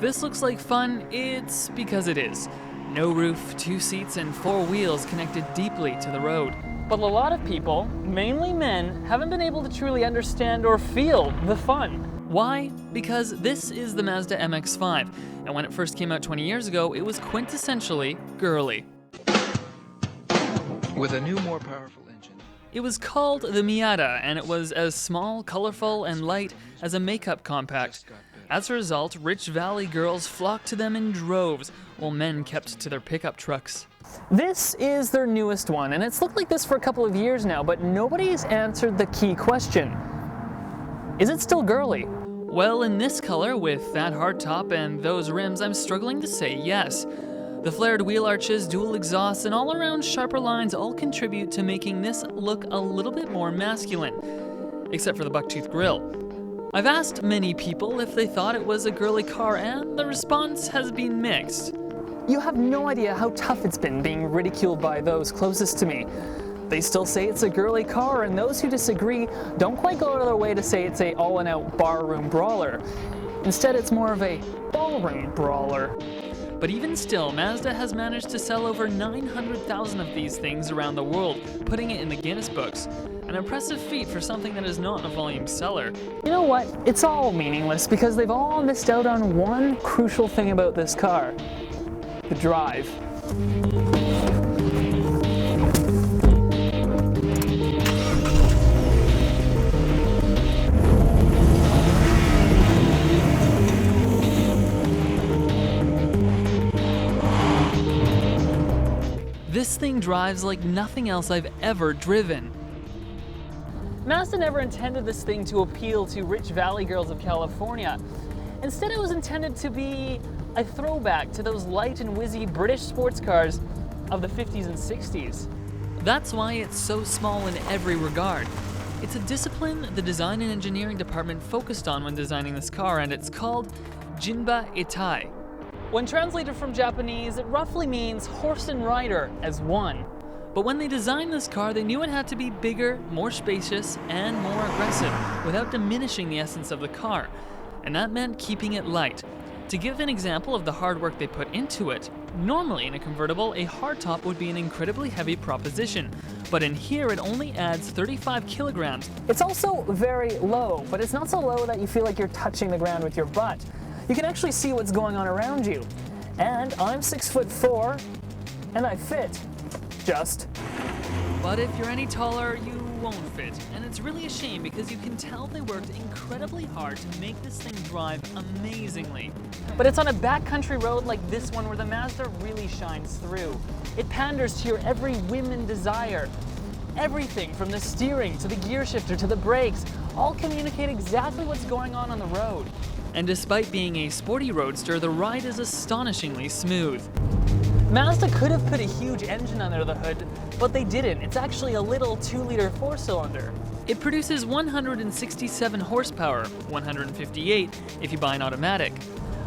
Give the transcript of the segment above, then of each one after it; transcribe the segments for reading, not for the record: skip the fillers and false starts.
this looks like fun, it's because it is. No roof, 2 seats, and 4 wheels connected deeply to the road. But a lot of people, mainly men, haven't been able to truly understand or feel the fun. Why? Because this is the Mazda MX-5, and when it first came out 20 years ago, it was quintessentially girly. With a new, more powerful engine. It was called the Miata, and it was as small, colorful, and light as a makeup compact. As a result, rich valley girls flocked to them in droves, while men kept to their pickup trucks. This is their newest one, and it's looked like this for a couple of years now, but nobody's answered the key question. Is it still girly? Well, in this color, with that hardtop and those rims, I'm struggling to say yes. The flared wheel arches, dual exhausts, and all-around sharper lines all contribute to making this look a little bit more masculine, except for the bucktooth grille. I've asked many people if they thought it was a girly car, and the response has been mixed. You have no idea how tough it's been being ridiculed by those closest to me. They still say it's a girly car, and those who disagree don't quite go out of their way to say it's a all-and-out barroom brawler. Instead, it's more of a ballroom brawler. But even still, Mazda has managed to sell over 900,000 of these things around the world, putting it in the Guinness books. An impressive feat for something that is not a volume seller. You know what? It's all meaningless because they've all missed out on one crucial thing about this car: the drive. This thing drives like nothing else I've ever driven. Mazda never intended this thing to appeal to rich valley girls of California. Instead, it was intended to be a throwback to those light and whizzy British sports cars of the 50s and 60s. That's why it's so small in every regard. It's a discipline the design and engineering department focused on when designing this car, and it's called Jinba Itai. When translated from Japanese, it roughly means horse and rider as one. But when they designed this car, they knew it had to be bigger, more spacious, and more aggressive, without diminishing the essence of the car. And that meant keeping it light. To give an example of the hard work they put into it, normally in a convertible, a hardtop would be an incredibly heavy proposition. But in here, it only adds 35 kilograms. It's also very low, but it's not so low that you feel like you're touching the ground with your butt. You can actually see what's going on around you. And I'm 6'4", and I fit. Just. But if you're any taller, you won't fit. And it's really a shame because you can tell they worked incredibly hard to make this thing drive amazingly. But it's on a backcountry road like this one where the Mazda really shines through. It panders to your every whim and desire. Everything from the steering to the gear shifter to the brakes all communicate exactly what's going on the road. And despite being a sporty roadster, the ride is astonishingly smooth. Mazda could have put a huge engine under the hood, but they didn't. It's actually a little 2-liter 4-cylinder. It produces 167 horsepower, 158 if you buy an automatic.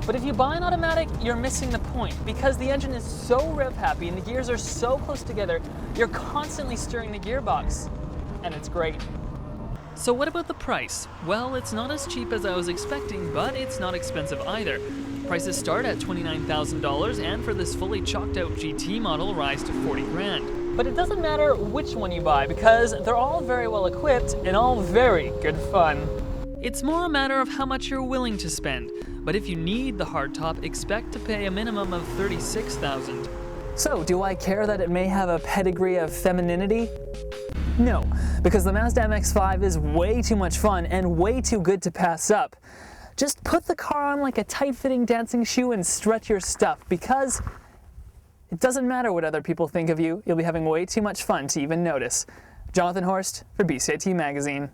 But if you buy an automatic, you're missing the point, because the engine is so rev-happy and the gears are so close together, you're constantly stirring the gearbox, and it's great. So what about the price? Well, it's not as cheap as I was expecting, but it's not expensive either. Prices start at $29,000, and for this fully chalked out GT model rise to 40 grand. But it doesn't matter which one you buy because they're all very well equipped and all very good fun. It's more a matter of how much you're willing to spend, but if you need the hardtop, expect to pay a minimum of $36,000. So, do I care that it may have a pedigree of femininity? No, because the Mazda MX-5 is way too much fun and way too good to pass up. Just put the car on like a tight-fitting dancing shoe and stretch your stuff, because it doesn't matter what other people think of you, you'll be having way too much fun to even notice. Jonathan Horst for BCIT Magazine.